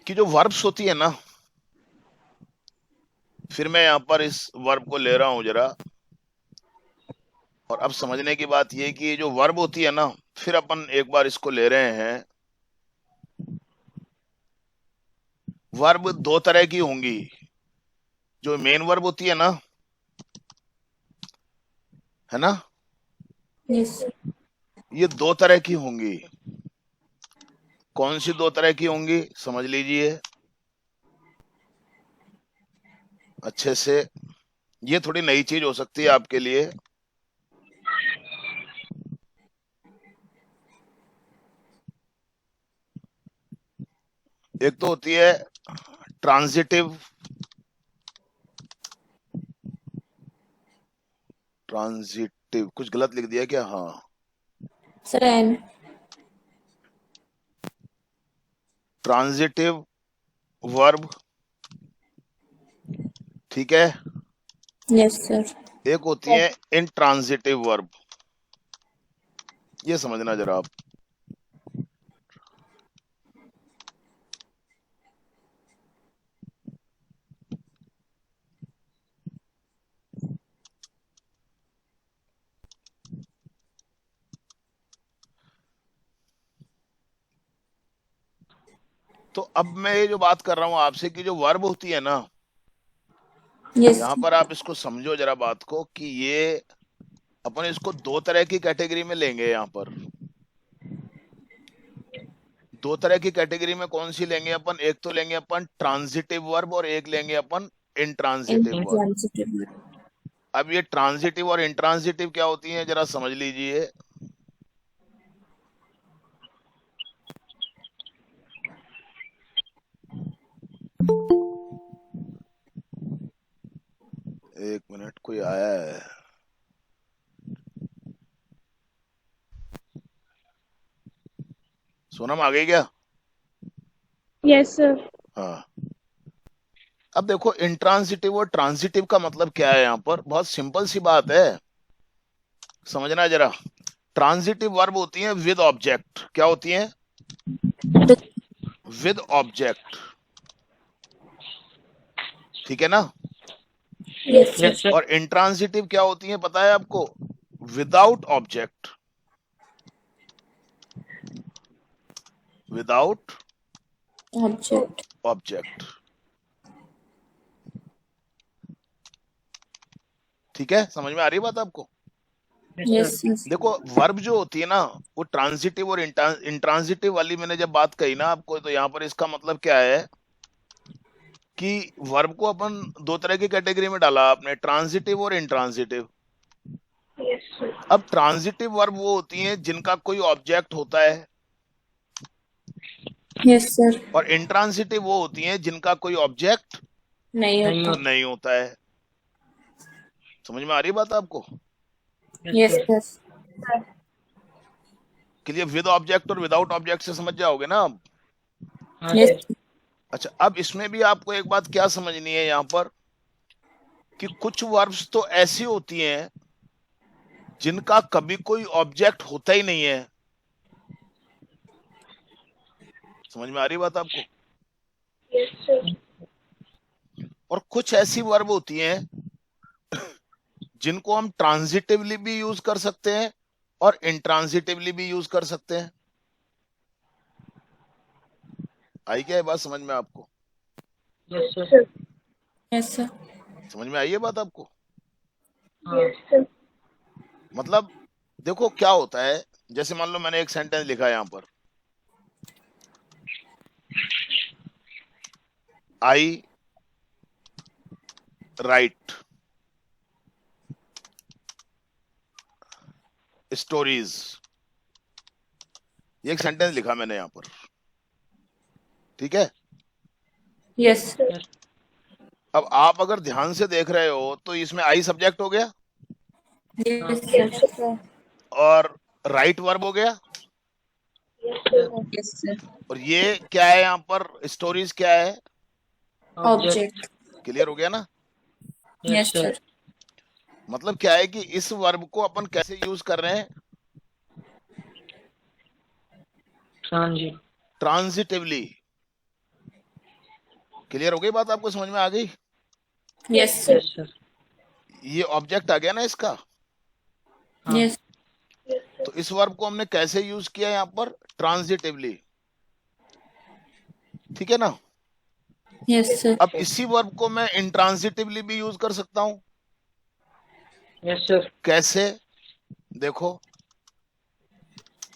कि जो वर्ब्स होती है ना, फिर मैं यहाँ पर इस वर्ब को ले रहा हूं जरा। और अब समझने की बात ये कि ये जो वर्ब होती है ना, फिर अपन एक बार इसको ले रहे हैं। वर्ब दो तरह की होंगी। जो मेन वर्ब होती है ना, है ना, यस। ये दो तरह की होंगी। कौन सी दो तरह की होंगी समझ लीजिए अच्छे से। ये थोड़ी नई चीज हो सकती है आपके लिए। एक तो होती है ट्रांजिटिव। ट्रांजिटिव कुछ गलत लिख दिया क्या? हाँ, सर एन। ट्रांजिटिव वर्ब, ठीक है। Yes sir. एक होती है इंट्रांजिटिव वर्ब। ये समझना जरा आप। तो अब मैं ये जो बात कर रहा हूं आपसे कि जो वर्ब होती है ना, यस। यहाँ पर आप इसको समझो जरा बात को कि ये अपन इसको दो तरह की कैटेगरी में लेंगे यहाँ पर। दो तरह की कैटेगरी में कौन सी लेंगे अपन? एक तो लेंगे अपन ट्रांजिटिव वर्ब और एक लेंगे अपन इंट्रांजिटिव वर्ब। इंट्रांसिटिव। अब ये ट्रांजिटिव और इंट्रांजिटिव क्या होती हैं जरा समझ लीजिए। एक मिनट, कोई आया है। सोनम आ गई क्या? Yes sir. हाँ। अब देखो इंट्रांजिटिव और ट्रांजिटिव का मतलब क्या है यहाँ पर? बहुत सिंपल सी बात है, समझना जरा। ट्रांजिटिव वर्ब होती है विद ऑब्जेक्ट। क्या होती है? विद ऑब्जेक्ट, ठीक है ना। Yes yes sir. सर। और इंट्रांजिटिव क्या होती है पता है आपको? Without object. Without object. Object, ठीक है। समझ में आ रही है बात आपको? Yes yes. देखो वर्ब जो होती है ना, वो ट्रांजिटिव और इंट्रांजिटिव वाली मैंने जब बात कही ना आपको, तो यहाँ पर इसका मतलब क्या है कि वर्ब को अपन दो तरह की कैटेगरी में डाला आपने, ट्रांजिटिव और इंट्रांजिटिव। Yes sir. अब ट्रांजिटिव वर्ब वो होती हैं जिनका कोई ऑब्जेक्ट होता है, यस सर। और इंट्रांजिटिव वो होती हैं जिनका कोई ऑब्जेक्ट नहीं नहीं होता। होता। नहीं होता है। समझ में आ रही है बात आपको? Yes yes sir. Yes. Clear? With object और विदाउट ऑब्जेक्ट से समझ जाओगे ना आप? हाँ यस। सर। अच्छा, अब इसमें भी आपको एक बात क्या समझनी है यहाँ पर, कि कुछ वर्ब्स तो ऐसी होती हैं जिनका कभी कोई ऑब्जेक्ट होता ही नहीं है। समझ में आ रही बात आपको? Yes sir. और कुछ ऐसी वर्ब होती हैं जिनको हम ट्रांजिटिवली भी यूज कर सकते हैं और इंट्रांजिटिवली भी यूज कर सकते हैं। आई क्या है बात समझ में आपको? Yes sir. Yes sir. समझ में आई है बात आपको? Yes sir. मतलब देखो क्या होता है, जैसे मान लो मैंने एक सेंटेंस लिखा है यहाँ पर, आई राइट स्टोरीज। ये एक सेंटेंस लिखा मैंने यहाँ पर, ठीक है। यस। अब आप अगर ध्यान से देख रहे हो तो इसमें आई सब्जेक्ट हो गया यस सर। और राइट वर्ब हो गया, यस सर। और ये क्या है यहाँ पर? स्टोरीज क्या है? ऑब्जेक्ट। क्लियर हो गया ना? Yes sir. मतलब क्या है कि इस वर्ब को अपन कैसे यूज कर रहे हैं? हाँ जी। ट्रांजिटिवली। क्लियर हो गई बात? आपको समझ में आ गई? Yes, sir. Yes, sir. ये ऑब्जेक्ट आ गया ना इसका। हाँ. Yes. Yes, sir. तो इस वर्ब को हमने कैसे यूज किया यहाँ पर? ट्रांजिटिवली। ठीक है ना? Yes, sir. अब इसी वर्ब को मैं इंट्रांजिटिवली भी यूज कर सकता हूं। Yes, sir. कैसे? देखो,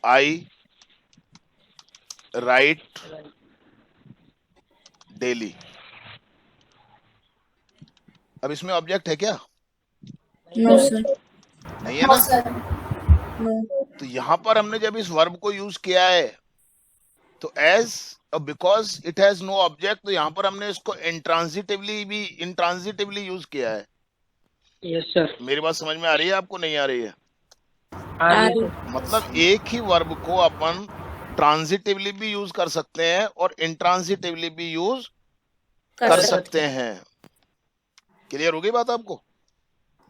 आई राइट डेली। अब इसमें ऑब्जेक्ट है क्या? No, sir. नहीं है ना? No. तो यहां पर हमने जब इस वर्ब को यूज किया है तो as because it has no object, तो यहां पर हमने इसको इंट्रांजिटिवली यूज किया है। Yes, sir. मेरी बात समझ में आ रही है आपको? नहीं आ रही है? आ रही है, मतलब एक ही वर्ब को अपन ट्रांजिटिवली भी यूज कर सकते हैं और इंट्रांजिटिवली भी यूज कर सकते हैं। क्लियर हो गई बात आपको?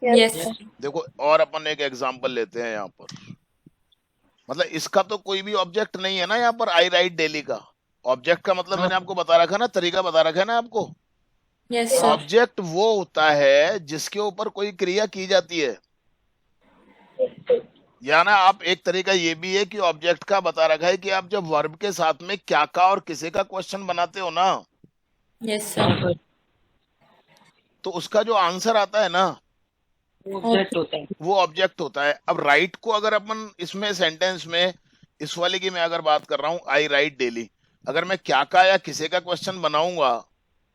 Yes, sir. देखो, और अपन एक एग्जांपल लेते हैं यहाँ पर। मतलब इसका तो कोई भी ऑब्जेक्ट नहीं है ना यहाँ पर, आई राइट डेली का। ऑब्जेक्ट का मतलब मैंने आपको बता रखा ना, तरीका बता रखा है ना आपको। Yes, sir. ऑब्जेक्ट वो होता है जिसके ऊपर कोई क्रिया की जाती है। या ना, आप एक तरीका ये भी है कि ऑब्जेक्ट का बता रखा है कि आप जब वर्ब के साथ में क्या का और किसे का क्वेश्चन बनाते हो ना, Yes, sir. हाँ, तो उसका जो आंसर आता है ना, वो ऑब्जेक्ट होता है. वो ऑब्जेक्ट होता है। अब राइट को अगर अपन इसमें सेंटेंस में, इस वाले की मैं अगर बात कर रहा हूं, आई राइट डेली, अगर मैं क्या का या किसे का क्वेश्चन बनाऊंगा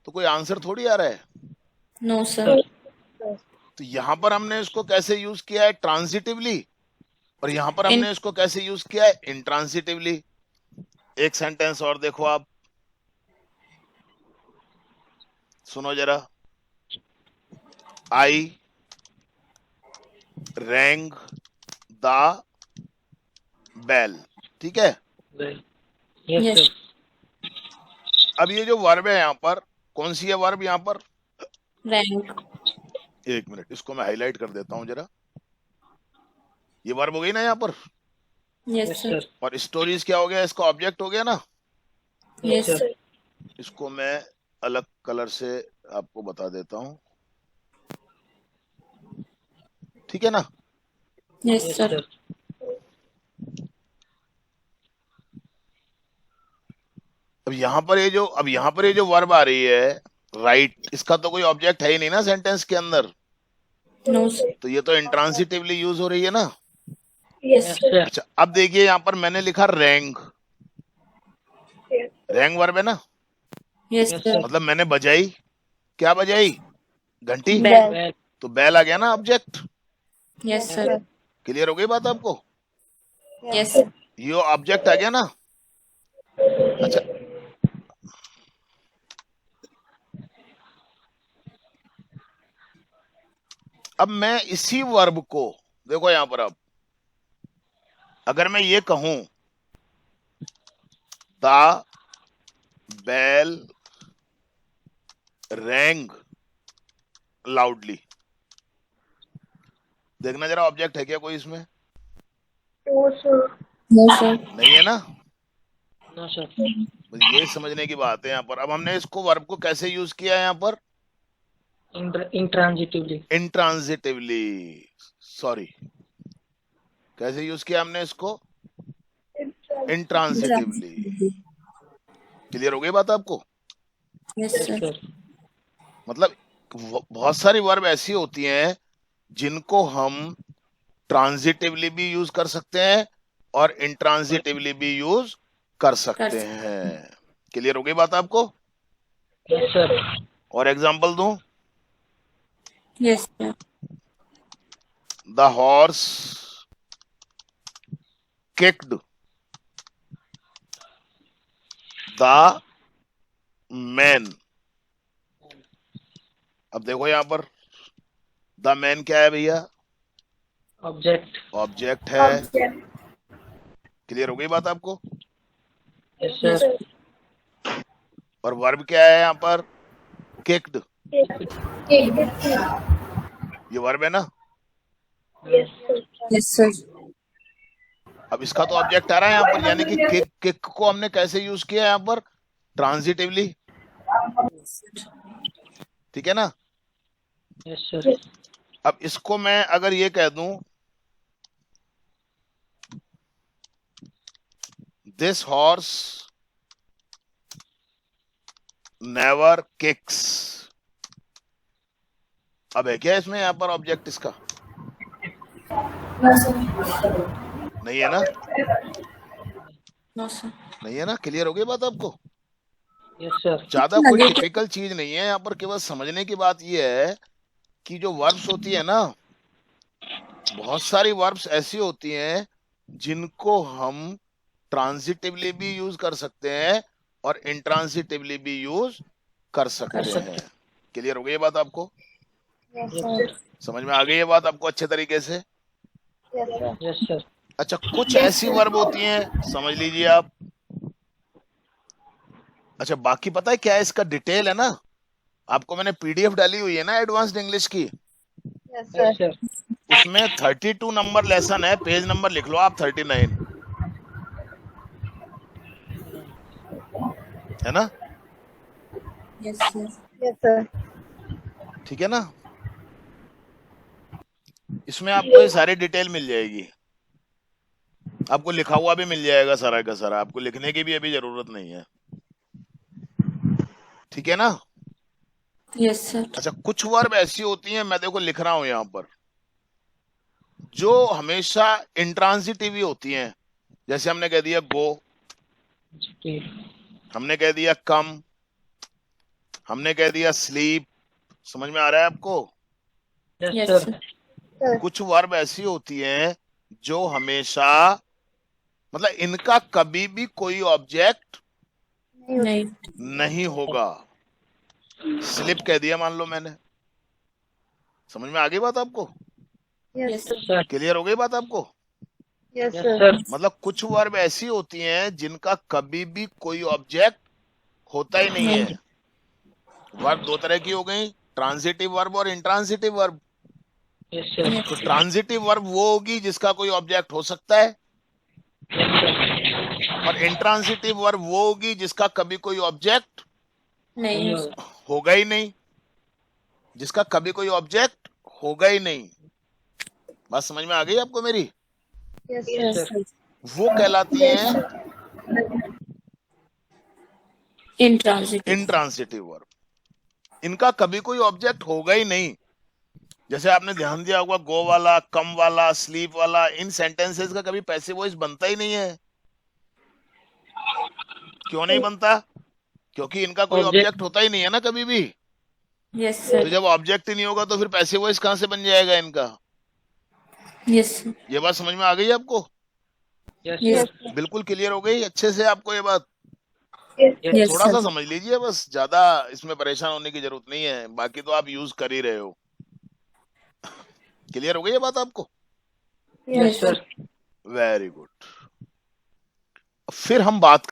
तो कोई आंसर थोड़ी आ रहा है। No, sir. तो यहां पर हमने इसको कैसे यूज किया है? ट्रांजिटिवली। और यहां पर हमने इसको कैसे यूज किया है? इंट्रांजिटिवली। एक सेंटेंस और देखो आप, सुनो जरा। आई रैंग द बेल। ठीक है? Yes, Yes. sir. अब ये जो वर्ब है यहाँ पर, कौन सी है वर्ब यहाँ पर? Rank. एक मिनट, इसको मैं हाईलाइट कर देता हूं जरा। ये वर्ब हो गई ना यहाँ पर, Yes, Yes, sir. sir. और स्टोरीज क्या हो गया? इसका ऑब्जेक्ट हो गया ना। Yes, sir. इसको मैं अलग कलर से आपको बता देता हूं। ठीक है ना? Yes, Yes, sir. sir. अब यहाँ पर ये जो वर्ब आ रही है राइट, इसका तो कोई ऑब्जेक्ट है ही नहीं ना सेंटेंस के अंदर, No, sir. तो ये तो इंट्रांजिटिवली यूज हो रही है ना। Yes, Yes, sir. sir. अच्छा, अब देखिए यहाँ पर मैंने लिखा रैंग। रैंग वर्ब है ना, Yes, Yes, sir. sir. मतलब मैंने बजाई। क्या बजाई? घंटी। Bell. Well, तो बैल आ गया ना ऑब्जेक्ट। Yes, sir. क्लियर हो गई बात आपको? Yes, sir. ये ऑब्जेक्ट आ गया ना। अच्छा, अब मैं इसी वर्ब को, देखो यहां पर, अब अगर मैं ये कहूं द बेल रैंग लाउडली, देखना जरा ऑब्जेक्ट है क्या कोई इसमें? No, sir. नहीं है ना। no, sir. बस ये समझने की बात है यहाँ पर। अब हमने इसको वर्ब को कैसे यूज किया है यहाँ पर? Intransitively. इंट्रांजिटिवली। सॉरी, कैसे यूज किया हमने इसको? इंट्रांजिटिवली। क्लियर हो गई बात आपको? Yes, Yes, sir. sir. मतलब बहुत सारी वर्ब ऐसी होती हैं जिनको हम ट्रांजिटिवली भी यूज कर सकते हैं और इंट्रांजिटिवली भी यूज कर सकते हैं। क्लियर हो गई बात आपको? Yes, sir. और एग्जांपल दूं? Yes, sir. The horse kicked the man. अब देखो यहां पर द मैन क्या है भैया? Object. ऑब्जेक्ट है। क्लियर हो गई बात आपको? Yes, sir. और वर्ब क्या है यहाँ पर? किक्ड। ये वर्ब है ना। Yes, sir. अब इसका तो ऑब्जेक्ट आ रहा है यहाँ पर, यानी कि किक को हमने कैसे यूज किया यहाँ पर? ट्रांजिटिवली। ठीक है ना। Yes, sir. अब इसको मैं अगर ये कह दूं, दिस हॉर्स नेवर किक्स, अब है क्या इसमें यहाँ पर ऑब्जेक्ट इसका? No, sir. नहीं है ना, No, sir. नहीं है ना। क्लियर हो गई बात आपको? Yes, sir. ज्यादा कोई Negative. टिपिकल चीज नहीं है यहाँ पर, केवल समझने की बात ये है कि जो वर्ब्स होती है ना, बहुत सारी वर्ब्स ऐसी होती हैं जिनको हम ट्रांजिटिवली भी यूज कर सकते हैं और इंट्रांजिटिवली भी यूज कर सकते हैं। क्लियर हो गई ये बात आपको? Yes, Yes, sir. sir. समझ में आ गई ये बात आपको अच्छे तरीके से? Yes, sir. Yes, sir. अच्छा, कुछ ऐसी वर्ब होती हैं, समझ लीजिए आप। अच्छा, बाकी पता है क्या है इसका डिटेल है ना, आपको मैंने पीडीएफ डाली हुई है ना एडवांस्ड इंग्लिश की, Yes, Yes, sir. sir. उसमें 32 नंबर लेसन है, पेज नंबर लिख लो आप 39, है ना? Yes, sir. Yes, sir. ठीक है ना। इसमें आपको ये सारी डिटेल मिल जाएगी, आपको लिखा हुआ भी मिल जाएगा सारा का सारा, आपको लिखने की भी अभी जरूरत नहीं है। ठीक है ना। Yes, sir. अच्छा, कुछ वर्ब ऐसी होती हैं, मैं देखो लिख रहा हूं यहाँ पर, जो हमेशा इंट्रांजिटिव ही होती हैं। जैसे हमने कह दिया गो, Okay. हमने कह दिया कम, हमने कह दिया स्लीप। समझ में आ रहा है आपको? Yes, Yes, sir. sir. कुछ वर्ब ऐसी होती हैं जो हमेशा, मतलब इनका कभी भी कोई ऑब्जेक्ट नहीं. नहीं होगा। स्लिप कह दिया मान लो मैंने, समझ में आ गई बात आपको? Yes, sir. Sir. क्लियर हो गई बात आपको? Yes, Yes, sir. sir. मतलब कुछ वर्ब ऐसी होती हैं जिनका कभी भी कोई ऑब्जेक्ट होता ही नहीं है। वर्ब दो तरह की हो गई, ट्रांजिटिव वर्ब और इंट्रांजिटिव वर्ब। Yes, sir. तो ट्रांजिटिव वर्ब वो होगी जिसका कोई ऑब्जेक्ट हो सकता है, Yes, sir. और इंट्रांजिटिव वर्ब वो होगी जिसका कभी कोई ऑब्जेक्ट नहीं. होगा ही नहीं, जिसका कभी कोई ऑब्जेक्ट होगा ही नहीं। बात समझ में आ गई आपको मेरी? Yes, Yes, sir. वो कहलाती हैं Intransitive. Intransitive verb. इनका कभी कोई ऑब्जेक्ट होगा ही नहीं। जैसे आपने ध्यान दिया होगा, गो वाला, कम वाला, स्लीप वाला, इन सेंटेंसेस का कभी पैसिव वॉइस बनता ही नहीं है। क्यों नहीं बनता? क्योंकि इनका कोई Object. ऑब्जेक्ट होता ही नहीं है ना कभी भी। Yes, तो sir. जब ऑब्जेक्ट ही नहीं होगा तो फिर पैसिव वॉइस कहां से बन जाएगा इनका? Yes, sir. ये बात समझ में आ गई आपको? Yes, Yes. sir. बिल्कुल क्लियर हो गई अच्छे से आपको ये बात? Yes, थोड़ा सा sir. समझ लीजिए बस, ज्यादा इसमें परेशान होने की जरूरत नहीं है, बाकी तो आप यूज कर ही रहे हो। क्लियर हो गई ये बात आपको? Yes, sir. Very good. फिर हम बात